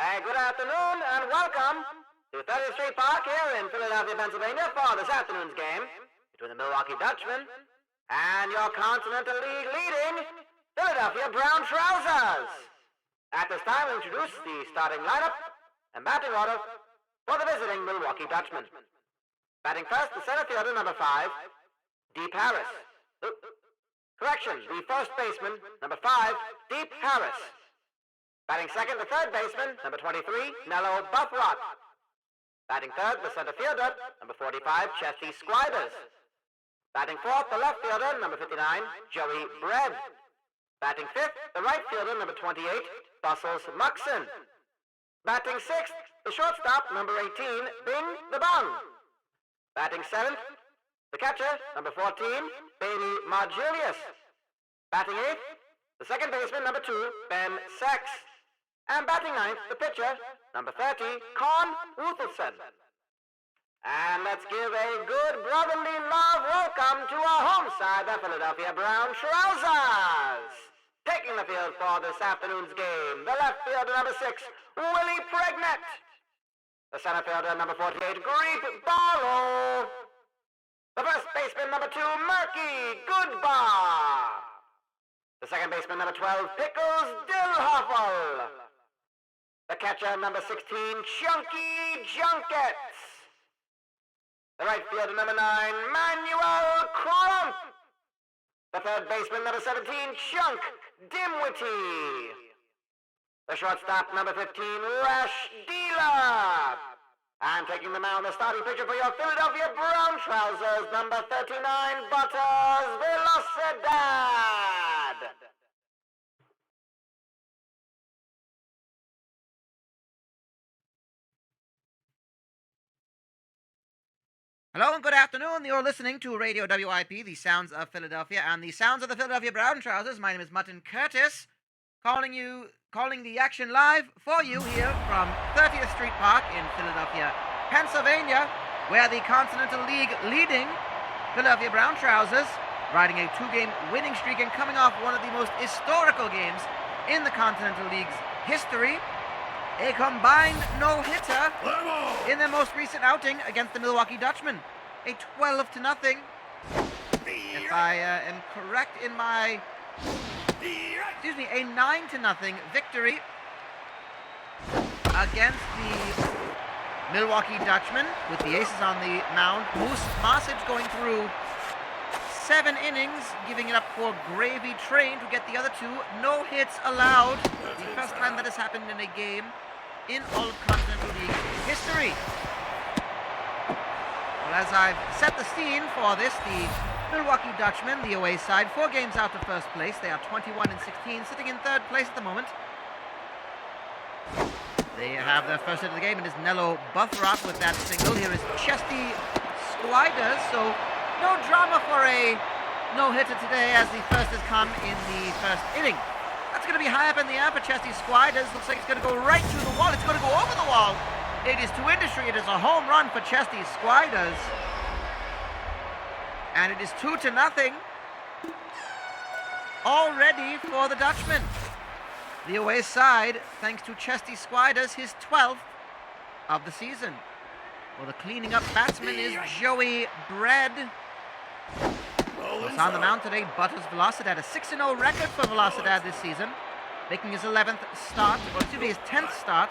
Good afternoon and welcome to 30th Street Park here in Philadelphia, Pennsylvania for this afternoon's game between the Milwaukee Dutchmen and your Continental League leading Philadelphia Brown Trousers. At this time, we introduce the starting lineup and batting order for the visiting Milwaukee Dutchmen. Batting first, the center fielder, number 5, Deep Harris. Correction, the first baseman, number 5, Deep Harris. Batting second, the third baseman, number 23, Nello Buffrott. Batting third, the center fielder, number 45, Chesty Squiders. Batting fourth, the left fielder, number 59, Joey Bread. Batting fifth, the right fielder, number 28, Bustles Muxon. Batting sixth, the shortstop, number 18, Bing the Bung. Batting seventh, the catcher, number 14, Baby Marjulius. Batting eighth, the second baseman, number 2, Ben Sex. And batting ninth, the pitcher, number 30, Con Ruthelson. And let's give a good brotherly love welcome to our home side, the Philadelphia Brown Trousers. Taking the field for this afternoon's game, the left fielder, number 6, Willie Pregnant. The center fielder, number 48, Greep Barlow. The first baseman, number 2, Murky Goodbar. The second baseman, number 12, Pickles Dillhoffel. The catcher, number 16, Chunky Junkets. The right fielder, number 9, Manuel Crump. The third baseman, number 17, Chunk Dimwitty. The shortstop, number 15, Rash Dealer. And taking the mound, the starting pitcher for your Philadelphia Brown Trousers, number 39, Butters Velocidad. Hello and good afternoon. You're listening to Radio WIP, the sounds of Philadelphia, and the sounds of the Philadelphia Brown Trousers. My name is Mutton Curtis, calling the action live for you here from 30th Street Park in Philadelphia, Pennsylvania, where the Continental League leading Philadelphia Brown Trousers, riding a 2-game winning streak and coming off one of the most historical games in the Continental League's history, a combined no-hitter in their most recent outing against the Milwaukee Dutchmen. A 12-0, if I am correct in my, a 9-0 victory against the Milwaukee Dutchmen, with the aces on the mound. Moose Masic going through 7 innings, giving it up for Gravy Train to get the other 2. No hits allowed. The first time that has happened in a game in all of Continental League history. Well, as I've set the scene for this, the Milwaukee Dutchmen, the away side, 4 games out of first place. They are 21-16, sitting in third place at the moment. They have their first hit of the game. It is Nello Buffrott with that single. Here is Chesty Squiders. So no drama for a no-hitter today, as the first has come in the first inning. That's going to be high up in the air for Chesty Squiders. Looks like it's going to go right through the wall. It's going to go over the wall. It is to industry. It is a home run for Chesty Squiders. And it is 2-0 already for the Dutchmen. The away side, thanks to Chesty Squiders, his 12th of the season. Well, the cleaning up batsman is Joey Bread. It's on the mound today, Butters Velocidad, a 6-0 record for Velocidad this season, making his 11th start, or excuse me, his 10th start.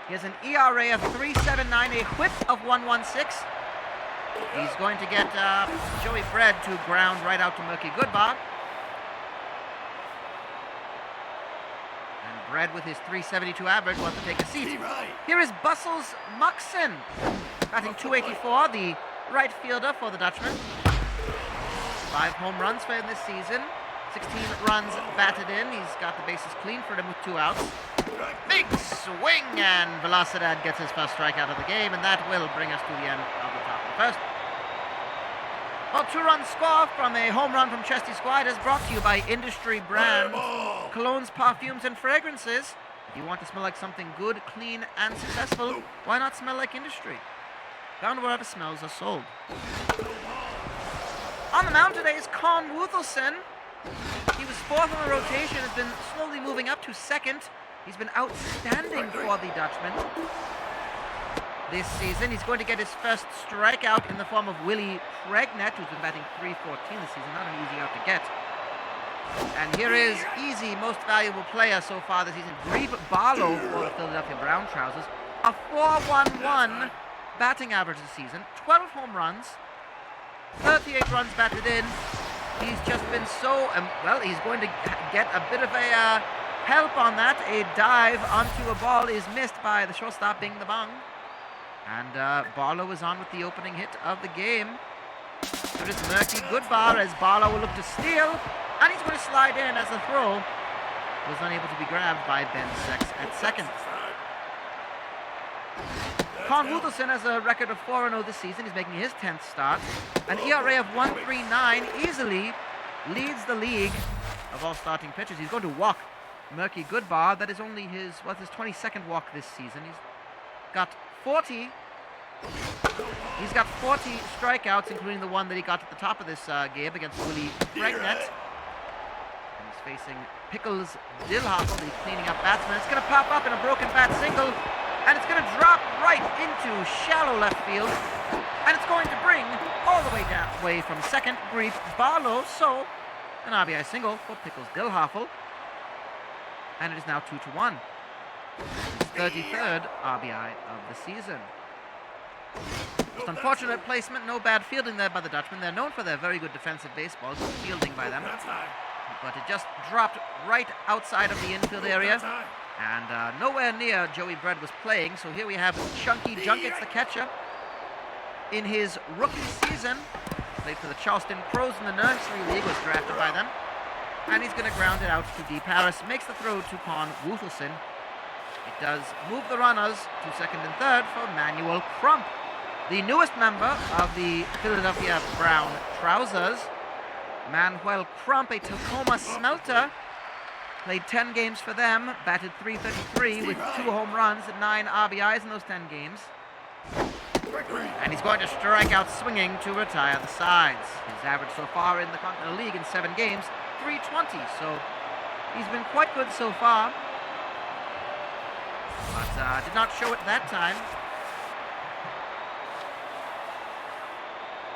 He has an ERA of 3.79, a whip of 1.16. He's going to get Joey Bread to ground right out to Murky Goodbar. And Bread, with his 3.72 average, wants to take a seat. Here is Bustles Muxon, batting .284, the right fielder for the Dutchmen. 5 home runs for him this season. 16 runs batted in. He's got the bases clean for him with 2 outs. Big swing, and Velocidad gets his first strikeout of the game, and that will bring us to the end of the top of the first. Well, 2-run score from a home run from Chesty Squiders, brought to you by Industry Brand colognes, perfumes, and fragrances. If you want to smell like something good, clean, and successful, why not smell like Industry? Found wherever smells are sold. On the mound today is Con Ruthelson. He was 4th on the rotation, has been slowly moving up to 2nd. He's been outstanding for the Dutchmen this season. He's going to get his first strikeout in the form of Willie Pregnett, who's been batting .314 this season. Not an easy out to get. And here is easy most valuable player so far this season, Grebe Barlow for the Philadelphia Brown Trousers. A .411 batting average this season, 12 home runs, 38 runs batted in. He's just been so, well, he's going to get a bit of a help on that. A dive onto a ball is missed by the shortstop, Bing the Bong. And Barlow is on with the opening hit of the game. There is Murky Goodbar as Barlow will look to steal. And he's going to slide in as the throw was unable to be grabbed by Ben Sex at second. Con Wuthelsson has a record of 4-0 this season. He's making his 10th start. An ERA of 1.39 easily leads the league of all starting pitchers. He's going to walk Murky Goodbar. That is only his 22nd walk this season. He's got 40. He's got 40 strikeouts, including the one that he got at the top of this game against Willie Pregnett. And he's facing Pickles Dillhoffel, the cleaning up batsman. It's going to pop up in a broken bat single, and it's going to drop right into shallow left field, and it's going to bring all the way from second Grebe Barlow. So an RBI single for Pickles Dillhoffel, and it is now 2-1. His 33rd RBI of the season. Just unfortunate placement, no bad fielding there by the Dutchmen. They're known for their very good defensive baseball, good fielding by them. But it just dropped right outside of the infield area. And nowhere near Joey Bread was playing. So here we have Chunky Junkets, the catcher, in his rookie season. Played for the Charleston Crows in the Nursery League, was drafted by them. And he's going to ground it out to Deep Harris. Makes the throw to Con Wuthelsson. It does move the runners to second and third for Manuel Crump, the newest member of the Philadelphia Brown Trousers. Manuel Crump, a Tacoma Smelter, played 10 games for them, batted .333 with 2 home runs and 9 RBIs in those 10 games. And he's going to strike out swinging to retire the sides. His average so far in the Continental League in 7 games, .320. So he's been quite good so far. But did not show it that time.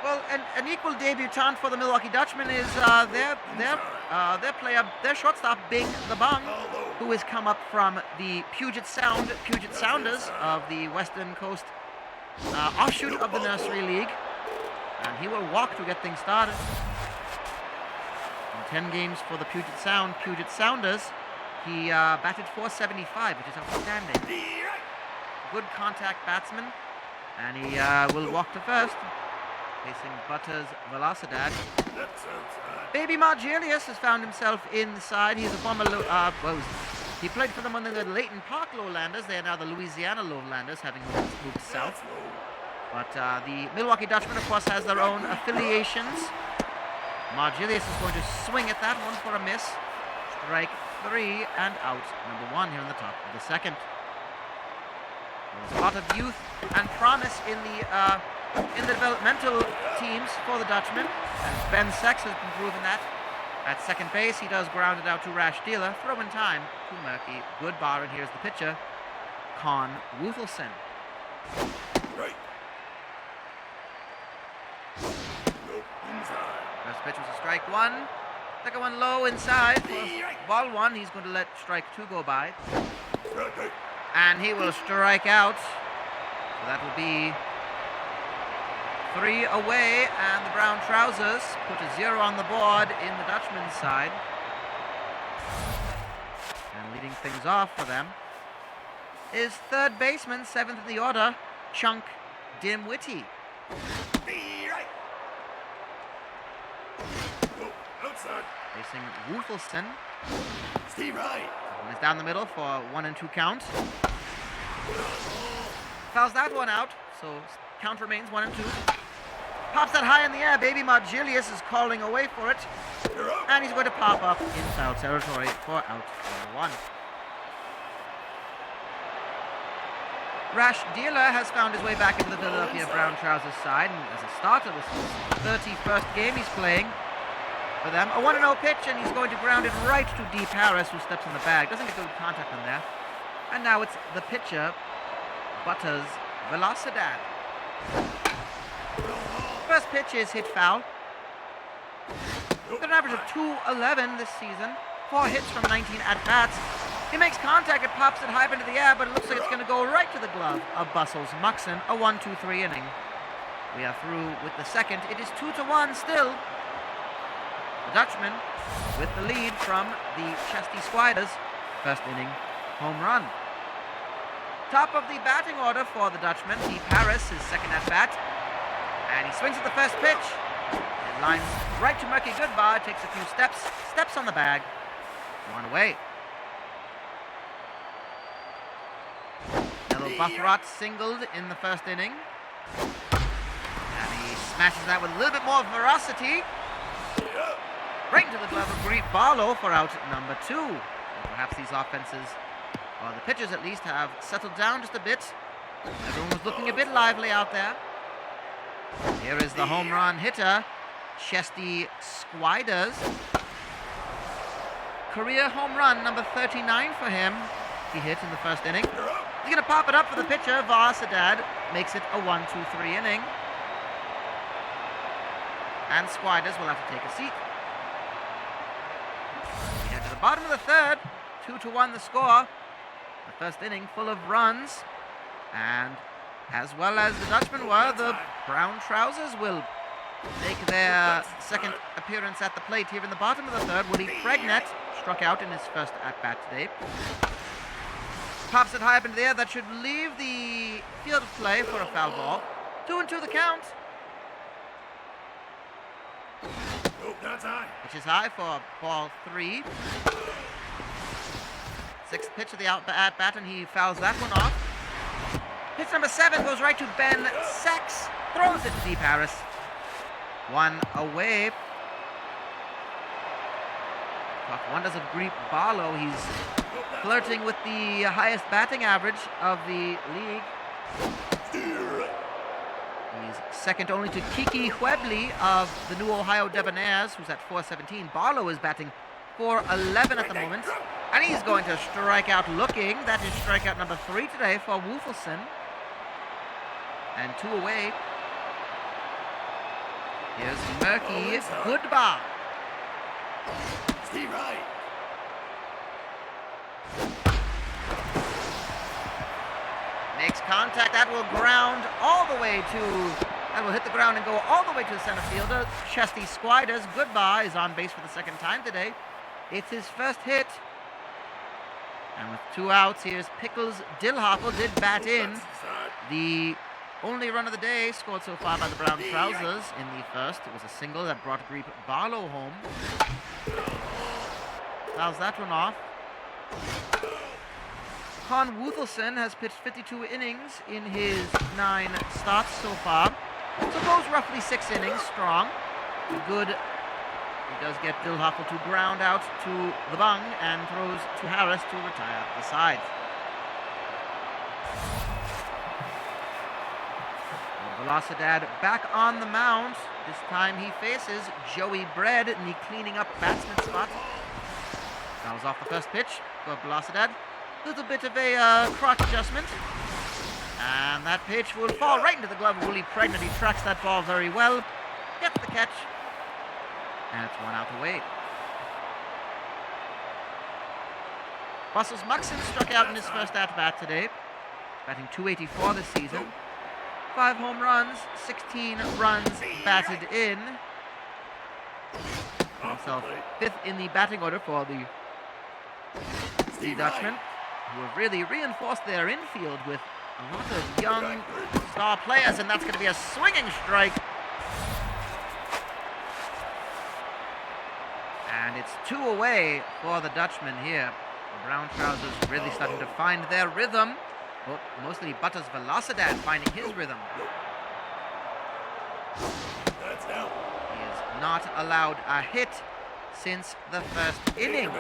Well, an equal debutant for the Milwaukee Dutchmen is their player, their shortstop, Bing the Bong, who has come up from the Puget Sounders of the Western Coast offshoot of the Nursery League. And he will walk to get things started. In 10 games for the Puget Sounders, he batted .475, which is outstanding. Good contact batsman, and he will walk to first, facing Butters Velocidad. Baby Margelius has found himself inside. He's a former, he played for them on the Leighton Park Lowlanders. They are now the Louisiana Lowlanders, having moved south. But the Milwaukee Dutchmen, of course, has their own affiliations. Margelius is going to swing at that one for a miss. Strike 3 and out, number 1 here in the top of the second. There's a lot of youth and promise in the developmental teams for the Dutchmen, and Ben Sex has been proving that. At second base, he does ground it out to Rash Dealer. Throw in time to Murky Goodbar, and here's the pitcher, Con Wuthelsson. Right. First pitch was a strike 1. Second one low inside for ball 1. He's going to let strike 2 go by. And he will strike out. So that will be 3 away, and the Brown Trousers put a 0 on the board in the Dutchman's side. And leading things off for them is third baseman, 7th in the order, Chunk Dimwitty. Facing Wuthelsson. Steve Wright. One is down the middle for 1 and 2 count. Fouls that one out, so count remains 1 and 2. Pops that high in the air. Baby Margelius is calling away for it. And he's going to pop up in foul territory for out number 1. Rash Dealer has found his way back into the Philadelphia Brown Trousers side, and as a starter, this is his 31st game he's playing for them. A 1-0 pitch, and he's going to ground it right to Deep Harris, who steps in the bag. Doesn't get good contact on there. And now it's the pitcher, Butters Velocidad. First pitch is hit foul. With an average of 211 this season, 4 hits from 19 at-bats. He makes contact, it pops it high up into the air, but it looks like it's going to go right to the glove of Bustles Muxen, a 1-2-3 inning. We are through with the second. It is 2-1 still. The Dutchmen with the lead from the Chesty Squiders. First inning home run. Top of the batting order for the Dutchman, Deep Harris, his second at-bat. And he swings at the first pitch. It lines right to Murky Goodbar, takes a few steps on the bag. 1 away. Nello Buffrott singled in the first inning. And he smashes that with a little bit more veracity. Right into the glove of Greet Barlow for out number 2. And perhaps these offenses, or the pitchers at least, have settled down just a bit. Everyone was looking a bit lively out there. Here is the home run hitter, Chesty Squiders. Career home run number 39 for him. He hit in the first inning. He's going to pop it up for the pitcher. Velocidad makes it a 1-2-3 inning. And Squiders will have to take a seat. We head to the bottom of the third. 2-1 the score. The first inning full of runs. And as well as the Dutchmen were, the Brown Trousers will make their second appearance at the plate here in the bottom of the third. Willie Pregnet struck out in his first at-bat today. Pops it high up into the air. That should leave the field of play for a foul ball. 2-2 the count. Which is high for ball 3. Sixth pitch of the at-bat, and he fouls that one off. Pitch number 7 goes right to Ben Sachs. Throws it to Deep Harris. 1 away. Talk wonders of Greet Barlow. He's flirting with the highest batting average of the league. He's second only to Kiki Huebley of the New Ohio Debonaires, who's at 417. Barlow is batting 411 at the moment. And he's going to strike out looking. That is strikeout number 3 today for Wufelson. And 2 away. Here's Murky Goodbar. Steve Wright. Makes contact. That will ground all the way to... That will hit the ground and go all the way to the center fielder. Chesty Squiders. Goodbar is on base for the second time today. It's his first hit. And with 2 outs, here's Pickles Dillhoffel. Did bat in. The only run of the day scored so far by the Brown Trousers in the first. It was a single that brought Greet Barlow home. Fouls that one off. Con Wufelson has pitched 52 innings in his 9 starts so far. So goes roughly 6 innings strong. Good. He does get Dillhoffel to ground out to the bung and throws to Harris to retire the side. Velocidad back on the mound. This time he faces Joey Bread in the cleaning up batsman spot. That was off the first pitch for Velocidad. Little bit of a crotch adjustment. And that pitch will fall right into the glove of Willie Pregnet. He tracks that ball very well. Gets the catch. And it's 1 out away. Bustles Muxen struck out in his first at-bat today. Batting .284 this season. 5 home runs, 16 runs batted in. Himself 5th in the batting order for the Dutchmen, who have really reinforced their infield with a lot of young star players, and that's going to be a swinging strike. And it's 2 away for the Dutchmen here. The Brown Trousers really starting to find their rhythm. Well, mostly Butters Velocidad finding his rhythm. He is not allowed a hit since the first inning.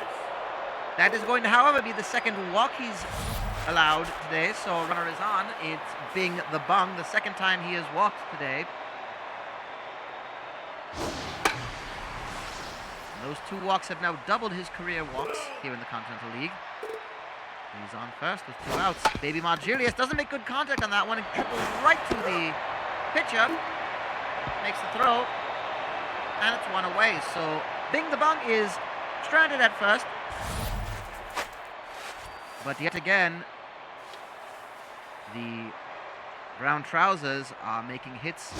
That is going to, however, be the second walk he's allowed today, so runner is on. It's Bing the Bung, the second time he has walked today. And those 2 walks have now doubled his career walks here in the Continental League. He's on first with 2 outs. Baby Margilius doesn't make good contact on that one. It triples right to the pitcher. Makes the throw. And it's 1 away. So Bing the Bung is stranded at first. But yet again, the Brown Trousers are making hits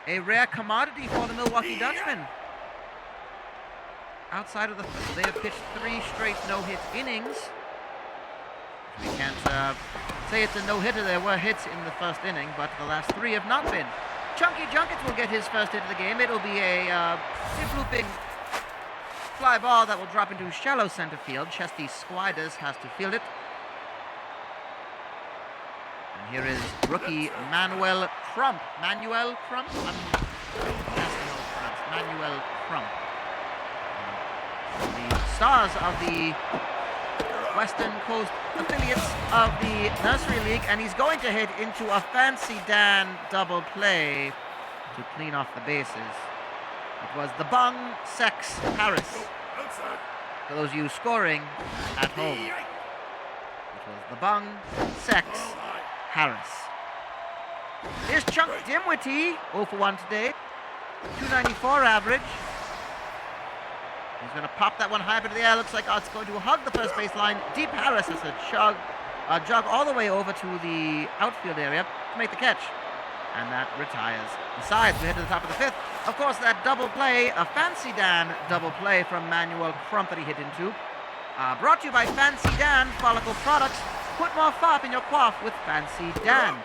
a rare commodity for the Milwaukee Dutchmen. Outside of the they have pitched 3 straight no-hit innings. We can't say it's a no-hitter. There were hits in the first inning, but the last 3 have not been. Chunky Junkets will get his first hit of the game. It'll be a looping fly ball that will drop into shallow center field. Chesty Squiders has to field it. And here is rookie Manuel Crump. Manuel Crump? I'm asking how it's pronounced. Manuel Crump. The stars of the Western Coast affiliates of the Nursery League, and he's going to hit into a Fancy Dan double play to clean off the bases. It was the Bung Sex Harris. For those of you scoring at home, it was the Bung Sex Harris. Here's Chunk Dimwitty, 0 for 1 today. 294 average. He's going to pop that one high up into the air. Looks like it's going to hug the first baseline. Deep Harris has a jog all the way over to the outfield area to make the catch. And that retires the sides. We head to the top of the 5th. Of course, that double play, a Fancy Dan double play from Manuel Crump that he hit into. Brought to you by Fancy Dan Follicle Products. Put more fop in your coif with Fancy Dan.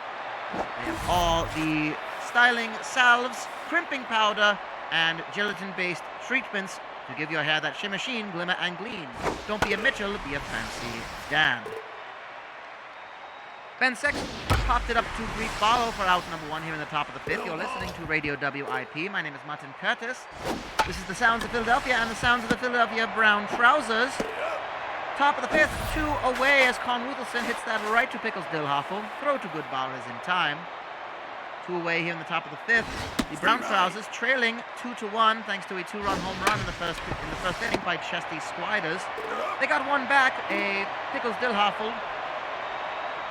They have all the styling salves, crimping powder, and gelatin-based treatments to give your hair that shimmer, sheen, glimmer, and gleam. Don't be a Mitchell, be a Fancy Dan. Ben Sex popped it up to Greek Barlow for out number 1 here in the top of the 5th. You're listening to Radio WIP. My name is Mutton Curtis. This is the sounds of Philadelphia and the sounds of the Philadelphia Brown Trousers. Top of the 5th, 2 away as Con Ruthelson hits that right to Pickles Dillhoffel. Throw to Goodbar is in time. 2 away here in the top of the 5th. The Brown Trousers trailing 2-1 thanks to a 2-run home run in the first inning by Chesty Squiders. They got one back, a Pickles Dillhoffel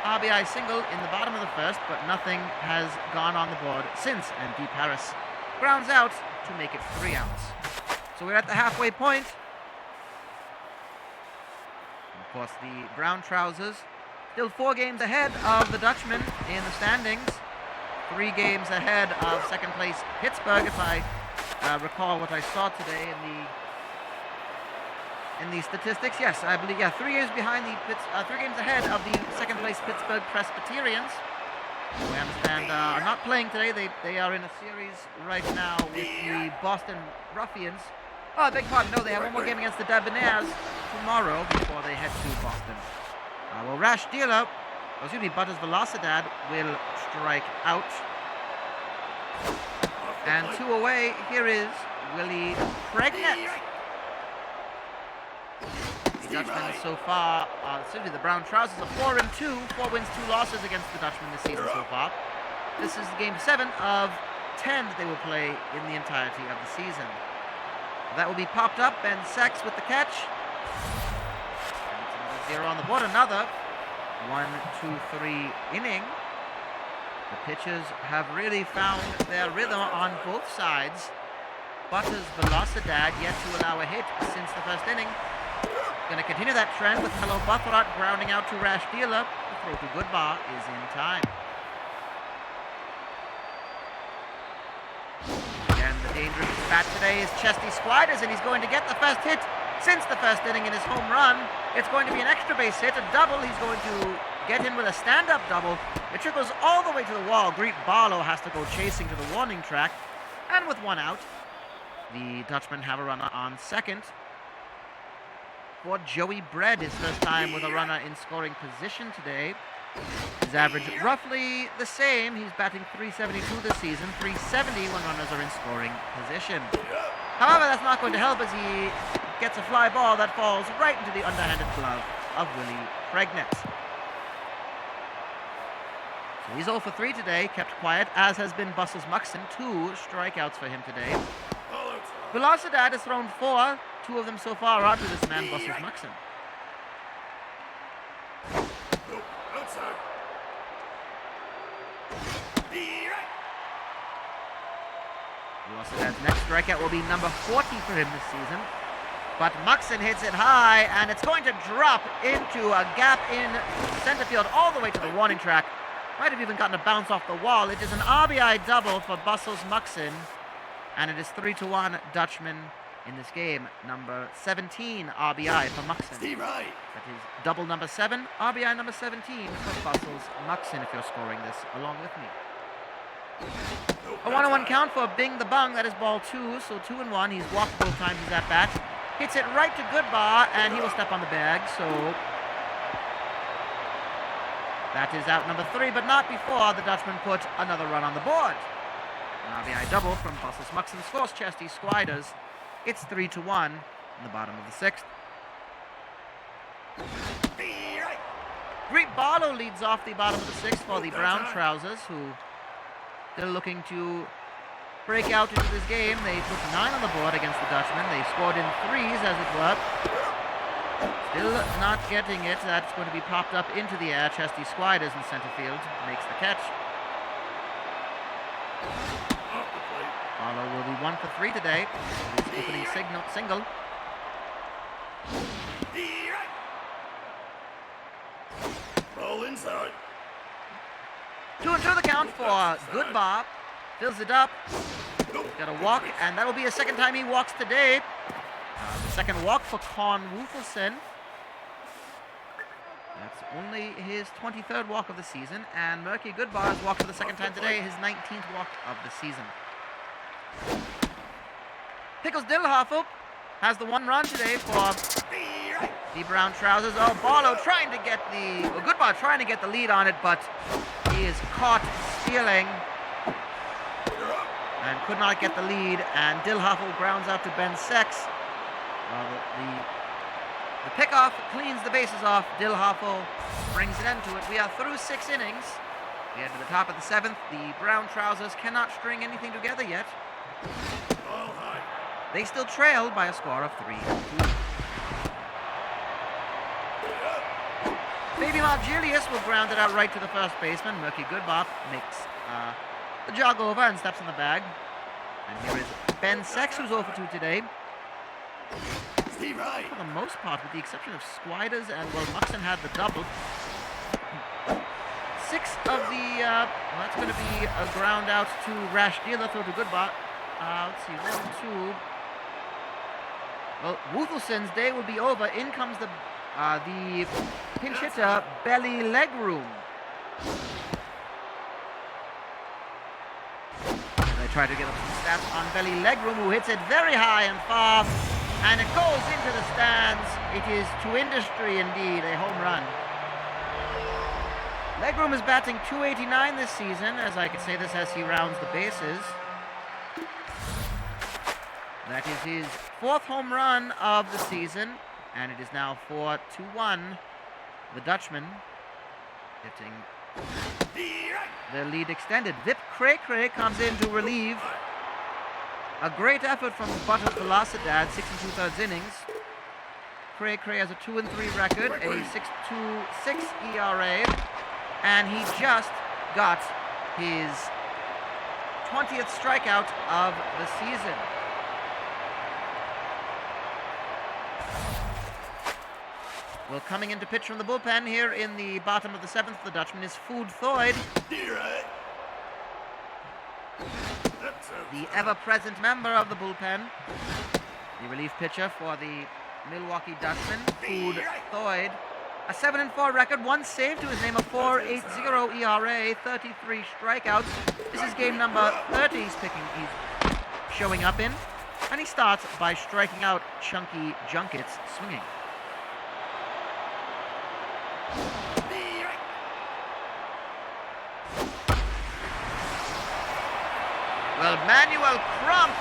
RBI single in the bottom of the 1st, but nothing has gone on the board since, and Deep Harris grounds out to make it 3 outs. So we're at the halfway point. And of course, the Brown Trousers still 4 games ahead of the Dutchmen in the standings. 3 games ahead of second place Pittsburgh, if I recall what I saw today in the statistics. Yes, I believe, 3 games behind 3 games ahead of the second place Pittsburgh Presbyterians. We understand are not playing today. They are in a series right now with the Boston Ruffians. Oh, I beg your pardon. No, they have one more game against the Debonaires tomorrow before they head to Boston. Well, Rash Dealer, Butters Velocidad will strike out. And 2 away, here is Willie Pregnet. The Dutchmen so far, the Brown Trousers are 4-2, 4 wins, 2 losses against the Dutchmen this season so far. This is game 7 of 10 that they will play in the entirety of the season. That will be popped up, Ben Sex with the catch. And it's another 0 on the board, another 1-2-3 inning. The pitchers have really found their rhythm on both sides. Butters Velocidad yet to allow a hit since the first inning. Going to continue that trend with Hello Buthrot grounding out to Rash Dealer. The throw to Goodbar is in time. And the dangerous bat today is Chesty Squiders, and he's going to get the first hit since the first inning in his home run. It's going to be an extra base hit, a double. He's going to get in with a stand-up double. It trickles all the way to the wall. Greet Barlow has to go chasing to the warning track. And with 1 out, the Dutchmen have a runner on second. For Joey Bread, his first time with a runner in scoring position today. His average roughly the same. He's batting .372 this season, .370 when runners are in scoring position. However, that's not going to help as he gets a fly ball that falls right into the underhanded glove of Willie Pregnet. So he's 0 for 3 today, kept quiet, as has been Bustles Muxon. 2 strikeouts for him today. Velocidad has thrown 4. 2 of them so far are to this man, Bustles Muxon. Ross's next strikeout will be number 40 for him this season. But Muxin hits it high, and it's going to drop into a gap in center field all the way to the warning track. Might have even gotten a bounce off the wall. It is an RBI double for Bustles Muxin, and it is 3-1 Dutchman in this game. Number 17 RBI for Muxin. That is double number 7, RBI number 17 for Bustles Muxin if you're scoring this along with me. A 1-1 count for Bing the Bung. That is ball 2, so 2-1. He's walked both times he's at bat. Hits it right to Goodbar, and he will step on the bag, so that is out number 3, but not before the Dutchman put another run on the board. An RBI double from Bustles Muxin scores Chesty Squiders. It's 3-1 in the bottom of the 6th. Greet Barlow leads off the bottom of the 6th for the Brown Trousers, who still looking to break out into this game. They put 9 on the board against the Dutchmen. They scored in 3s, as it were. Still not getting it. That's going to be popped up into the air. Chesty Squiders in center field makes the catch. Barlow will be 1 for 3 today. His opening single. Ball inside. 2-2 the count for Goodbar. Fills it up. Got a walk, and that'll be the second time he walks today. The second walk for Con Wufelson. That's only his 23rd walk of the season, and Murky Goodbar has walked for the second time today, his 19th walk of the season. Pickles Dillhoffel has the 1 run today for the Brown Trousers. Oh, Barlow trying to get Goodbar trying to get the lead on it, but he is caught stealing and could not get the lead, and Dillhoffel grounds out to Ben Sex. The pickoff cleans the bases off. Dillhoffel brings an end to it. We are through 6 innings. We head to the top of the 7th. The Brown Trousers cannot string anything together yet. They still trail by a score of 3-2. Baby Margilius will ground it out right to the first baseman. Murky Goodbar makes the jog over and steps on the bag. And here is Ben Sex, who's 0 for 2 today. For the most part, with the exception of Squiders and, well, Muxin had the double. 6 of the, that's going to be a ground out to Rash Dealer, throw to Goodbar. Let's see, 1, 2. Well, Wufelson's day will be over. In comes the pinch hitter, Belly Legroom. They try to get up some stats on Belly Legroom, who hits it very high and far, and it goes into the stands. It is to industry indeed, a home run. Legroom is batting .289 this season, as I can say this as he rounds the bases. That is his 4th home run of the season, and it is now 4-1. The Dutchmen getting their lead extended. Vip Cray Cray comes in to relieve. A great effort from Butters Velocidad, 6 2/3 innings. Cray Cray has a 2-3 record, a 6.26 ERA, and he just got his 20th strikeout of the season. Well, coming in to pitch from the bullpen here in the bottom of the 7th, the Dutchman is Food Thoyd. The ever-present member of the bullpen. The relief pitcher for the Milwaukee Dutchmen, Food Thoyd. A 7-4 record, 1 save to his name, a 4.80 ERA, 33 strikeouts. This is game number 30 he's showing up in. And he starts by striking out Chunky Junkets swinging. Well, Manuel Crump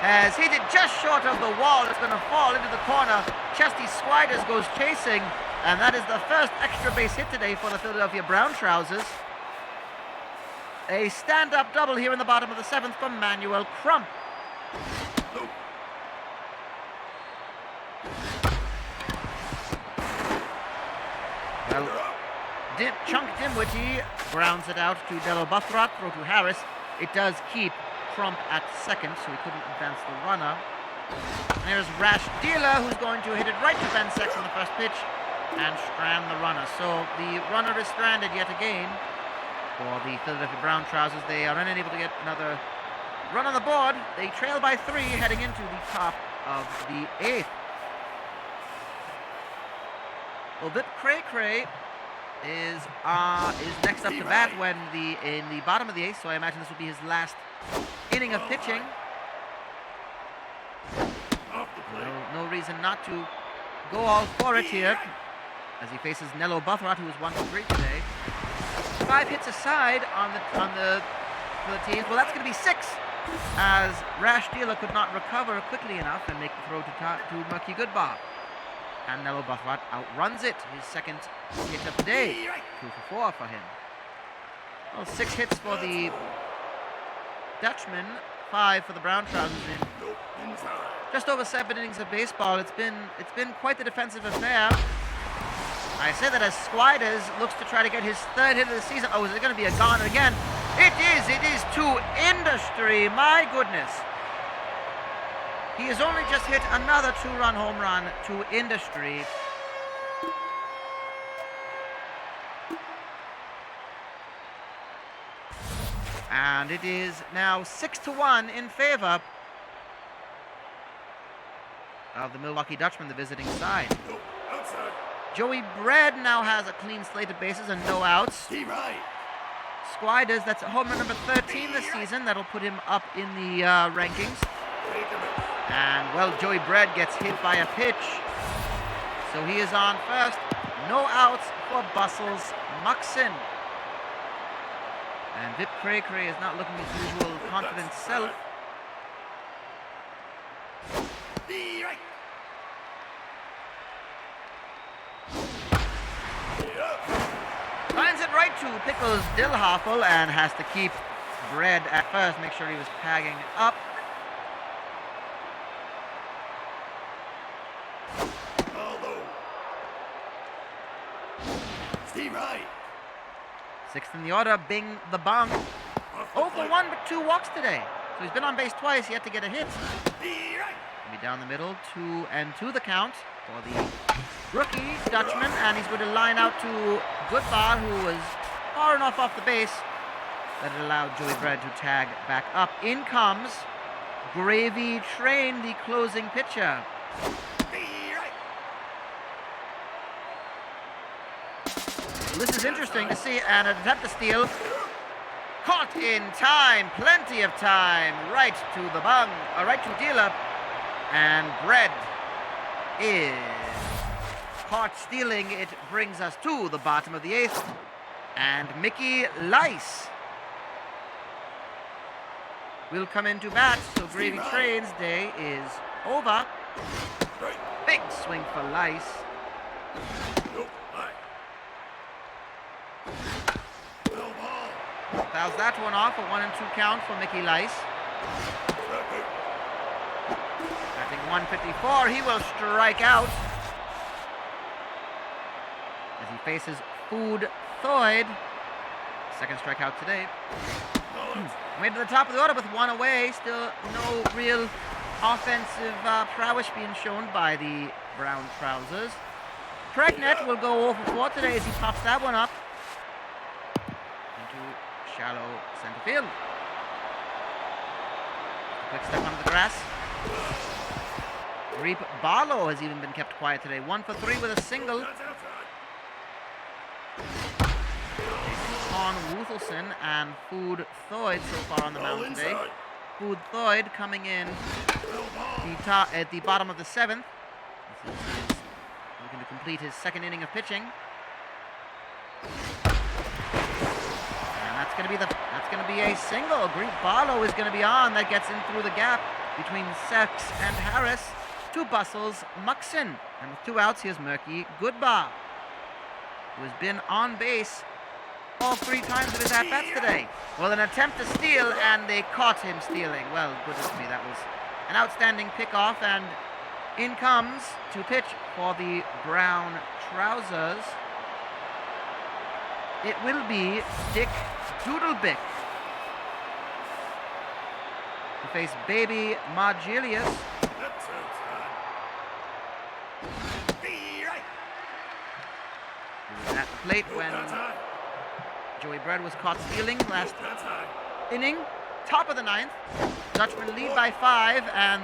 has hit it just short of the wall. It's going to fall into the corner. Chesty Squiders goes chasing, and that is the first extra base hit today for the Philadelphia Brown Trousers. A stand-up double here in the bottom of the 7th from Manuel Crump. Well, Chunk Dimwitty grounds it out to Delo Buthrat, throw to Harris. It does keep Crump at second, so he couldn't advance the runner. And here's Rash Dealer, who's going to hit it right to Ben Sex on the first pitch and strand the runner. So the runner is stranded yet again for the Philadelphia Brown Trousers. They are unable to get another run on the board. They trail by 3 heading into the top of the 8th. Well, Vip Cray Cray is next up to bat in the bottom of the 8th, so I imagine this will be his last inning of pitching. No reason not to go all for it here as he faces Nello Buthrat, who is 1 for 3 today. 5 hits aside for the teams. Well, that's going to be 6, as Rash Dealer could not recover quickly enough and make the throw to Murky Goodbar. And Nello Buthrat outruns it, his second hit of the day. 2 for 4 for him. Well, 6 hits for the Dutchmen, 5 for the Brown Trousers in just over 7 innings of baseball. It's been quite the defensive affair. I say that as Squiders looks to try to get his 3rd hit of the season. Oh, is it going to be a goner again? It is to Industry. My goodness. He has only just hit another 2-run home run to Industry. And it is now 6-1 in favor of the Milwaukee Dutchmen, the visiting side. Joey Bread now has a clean slate of bases and no outs. Squiders, that's home run number 13 this season. That'll put him up in the rankings. And, well, Joey Bread gets hit by a pitch. So he is on first. No outs for Bustles Muxin. And Vip Cray Cray is not looking his usual confident self. Finds it right to Pickles Dillhoffel and has to keep Bread at first. Make sure he was tagging up. Sixth in the order, Bing the Bong. 0 for 1, but 2 walks today. So he's been on base twice, yet to get a hit. Be down the middle, 2-2 the count for the rookie Dutchman, and he's going to line out to Goodbar, who was far enough off the base that it allowed Joey Bread to tag back up. In comes Gravy Train, the closing pitcher. This is interesting to see, and an attempt to steal. Caught in time, plenty of time, right to the bung, right to Dealer, and Bread is caught stealing. It brings us to the bottom of the 8th, and Mickey Lice will come into bat, so Gravy Train's day is over. Big swing for Lice. Fouls that one off, a 1-2 count for Mickey Lice. Batting 154, he will strike out as he faces Food Thoyd. Second strikeout today. Made to the top of the order with 1 away. Still no real offensive prowess being shown by the Brown Trousers. Pregnant will go 0 for 4 today as he pops that one up into shallow center field. Quick step onto the grass. Reap Barlow has even been kept quiet today. 1 for 3 with a single. On Wuthelson and Food Thoyd so far on the mound today. Food Thoyd coming in at the bottom of the 7th. This is looking to complete his second inning of pitching. And that's going to be a single. Greet Barlow is going to be on. That gets in through the gap between Sex and Harris to Bustles Muxin. And with 2 outs, here's Murky Goodbar, who has been on base all 3 times of his at-bats today. Well, an attempt to steal, and they caught him stealing. Well, goodness me, that was an outstanding pickoff, and in comes to pitch for the Brown Trousers it will be Dick Doodlebick to face baby Margilius. That's outside. Be right. He was at the plate when That's high. Joey Bread was caught stealing last That's high. inning. Top of the ninth. Dutchmen lead by 5, and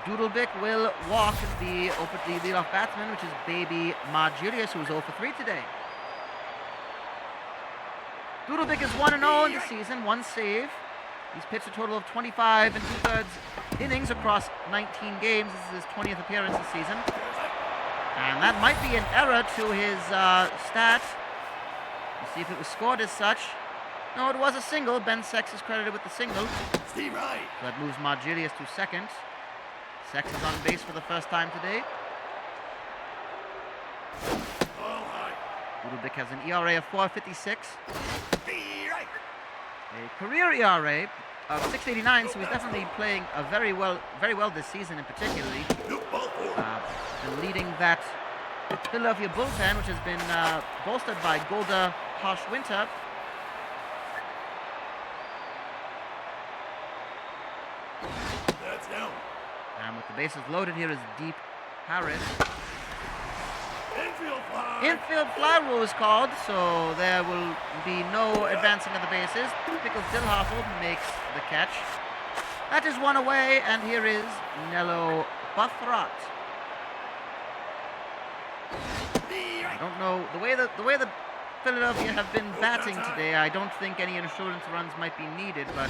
Doodlebick will walk the leadoff batsman, which is baby Margilius, who's 0 for 3 today. Doodlebick is 1-0 in the season, 1 save. He's pitched a total of 25 and 2/3 innings across 19 games. This is his 20th appearance this season. And that might be an error to his stat. Let's see if it was scored as such. No, it was a single. Ben Sex is credited with the single. Steve right. So that moves Margilius to second. Sex is on base for the first time today. All high. Doodlebick has an ERA of 4.56. Be right. A career ERA of 6.89, so he's definitely playing very well this season in particularly. Look, ball four. And leading that Philadelphia bullpen, which has been bolstered by Golda Harsh-Winter. That's down. And with the bases loaded, here is Deep Harris. Infield fly. Infield fly rule is called, so there will be no advancing of the bases. Pickles Dillhoffel makes the catch. That is one away, and here is Nello Buthrat. Be I right. don't know the way the Philadelphia have been batting today. I don't think any insurance runs might be needed, but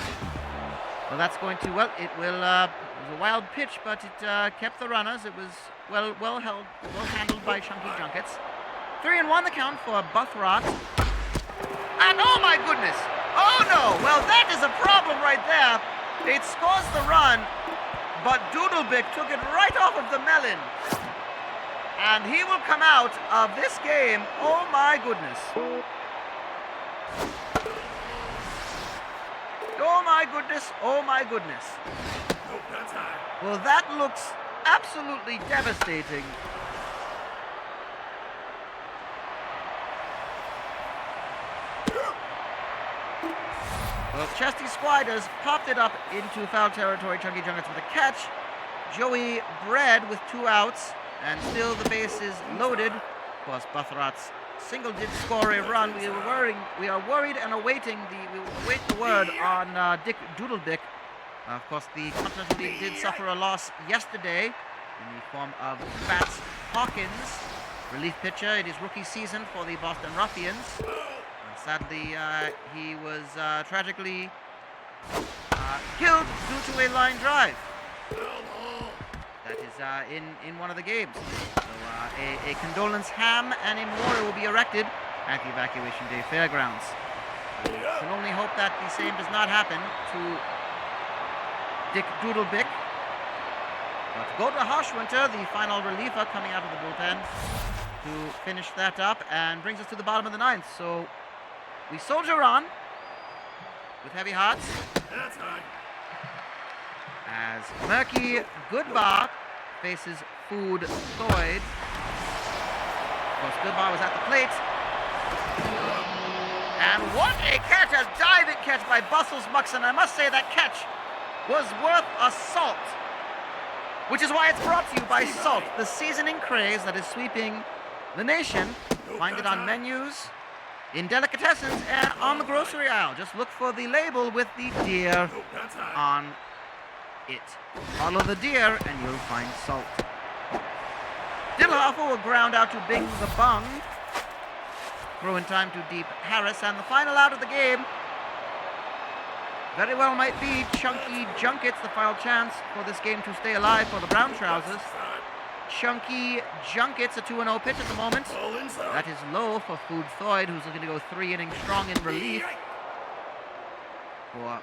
well, that's going to it will. It was a wild pitch, but it kept the runners. It was well handled by Chunky Junkets. 3-1 the count for Buthrat. And oh my goodness! Oh no! Well, that is a problem right there. It scores the run, but Doodlebick took it right off of the melon. And he will come out of this game. Oh my goodness. Oh my goodness. Oh my goodness. Nope, that's high. Well, that looks absolutely devastating. Well, Chesty Squiders popped it up into foul territory. Chunky Junkets with a catch. Joey Bread with 2 outs. And still the bases loaded. Of course, Buthrat's single did score a run. We are worried and awaiting we will await the word on Dick Doodlebick. Of course, the Continental League did suffer a loss yesterday in the form of Fats Hawkins, relief pitcher in his rookie season for the Boston Ruffians. And sadly, he was tragically killed due to a line drive. That is in one of the games. So a condolence ham and a memorial will be erected at the Evacuation Day Fairgrounds. We can only hope that the same does not happen to Dick Doodlebick. But Golda Harshwinter, the final reliever coming out of the bullpen to finish that up and brings us to the bottom of the ninth. So we soldier on with heavy hearts. That's high. As Murky Goodbar faces Food Thoyd. Of course, Goodbar was at the plate. And what a catch, a diving catch by Bustles Muxon. I must say that catch was worth a salt. Which is why it's brought to you by Salt, the seasoning craze that is sweeping the nation. Find it on menus, in delicatessens, and on the grocery aisle. Just look for the label with the deer Nope, that's high. on it. Follow the deer and you'll find Salt. Dillhofer will ground out to Bing the Bung. Throw in time to Deep Harris, and the final out of the game very well might be Chunky Junkets, the final chance for this game to stay alive for the Brown Trousers. Chunky Junkets, a 2-0 pitch at the moment. Ball inside. That is low for Food Thoyd, who's looking to go 3 innings strong in relief. For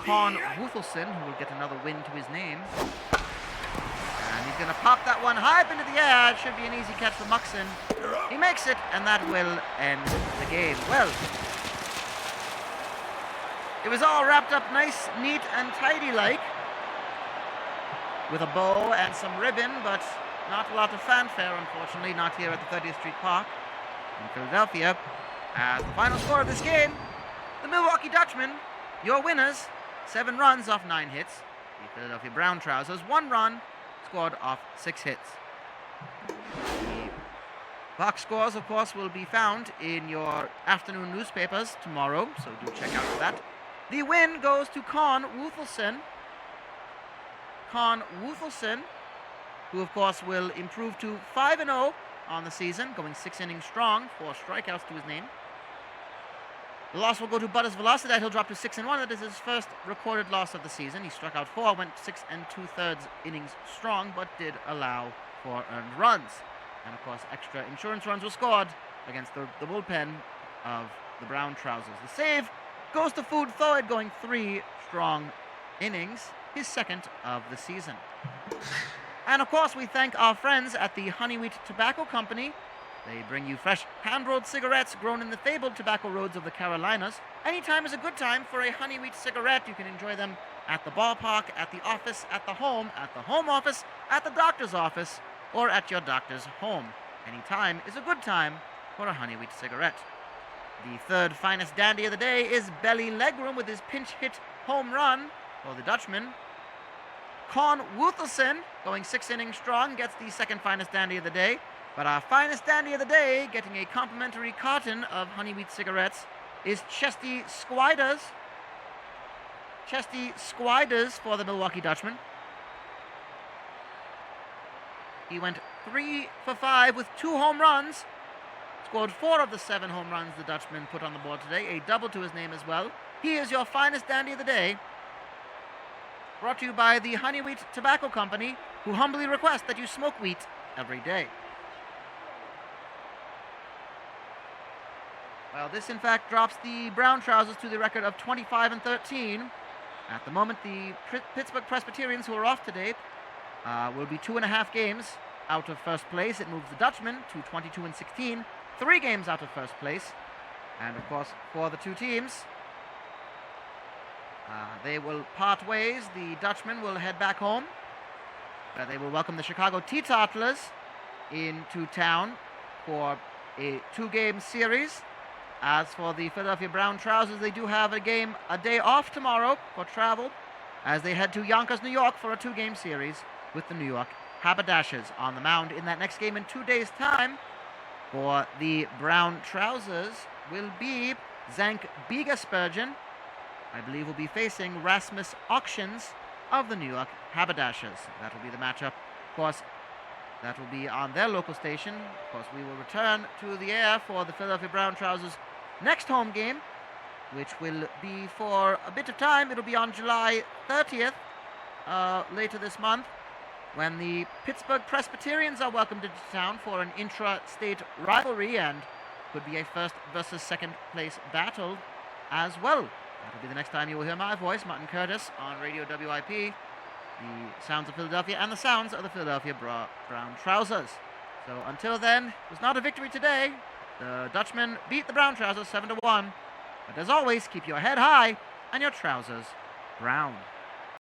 Con Wuthelson, who will get another win to his name. And he's going to pop that one high up into the air. It should be an easy catch for Muxon. He makes it, and that will end the game. Well, it was all wrapped up nice, neat, and tidy-like, with a bow and some ribbon, but not a lot of fanfare, unfortunately, not here at the 30th Street Park in Philadelphia. As the final score of this game, the Milwaukee Dutchmen, your winners, 7 runs off 9 hits. The Philadelphia Brown Trousers, 1 run scored off 6 hits. The box scores, of course, will be found in your afternoon newspapers tomorrow, so do check out for that. The win goes to Con Wuthelson. Con Wuthelson, who, of course, will improve to 5-0 on the season, going 6 innings strong, 4 strikeouts to his name. The loss will go to Butters Velocidad. He'll drop to 6-1. That is his first recorded loss of the season. He struck out 4, went 6 2/3 innings strong, but did allow 4 earned runs. And, of course, extra insurance runs were scored against the bullpen of the Brown Trousers. The save goes to Food Thord, going 3 strong innings, his second of the season. And, of course, we thank our friends at the Honeywheat Tobacco Company. They bring you fresh hand-rolled cigarettes grown in the fabled tobacco roads of the Carolinas. Anytime is a good time for a Honeywheat cigarette. You can enjoy them at the ballpark, at the office, at the home office, at the doctor's office, or at your doctor's home. Any time is a good time for a Honeywheat cigarette. The third finest dandy of the day is Belly Legroom with his pinch hit home run for the Dutchmen. Con Wuthelson, going 6 innings strong, gets the second finest dandy of the day. But our finest dandy of the day, getting a complimentary carton of Honeywheat cigarettes, is Chesty Squiders. Chesty Squiders for the Milwaukee Dutchmen. He went 3 for 5 with 2 home runs. Scored 4 of the 7 home runs the Dutchmen put on the board today. A double to his name as well. He is your finest dandy of the day. Brought to you by the Honeywheat Tobacco Company, who humbly request that you smoke wheat every day. Well, this in fact drops the Brown Trousers to the record of 25-13. At the moment, the Pittsburgh Presbyterians, who are off today, will be 2.5 games out of first place. It moves the Dutchmen to 22-16, 3 games out of first place. And of course, for the two teams, they will part ways. The Dutchmen will head back home. They will welcome the Chicago Teetotalers into town for a 2-game series. As for the Philadelphia Brown Trousers, they do have a day off tomorrow for travel, as they head to Yonkers, New York for a 2-game series with the New York Haberdashers on the mound in that next game in 2 days' time. For the Brown Trousers will be Zank Biga-Spurgeon. I believe will be facing Rasmus Auctions of the New York Haberdashers. That will be the matchup. Of course, that will be on their local station. Of course, we will return to the air for the Philadelphia Brown Trousers' next home game, which will be for a bit of time. It'll be on July 30th, later this month, when the Pittsburgh Presbyterians are welcomed into town for an intra-state rivalry and could be a first versus second place battle as well. That'll be the next time you will hear my voice, Mutton Curtis, on Radio WIP. The sounds of Philadelphia and the sounds of the Philadelphia Brown Trousers. So until then, it was not a victory today. The Dutchmen beat the Brown Trousers 7-1. But as always, keep your head high and your trousers brown.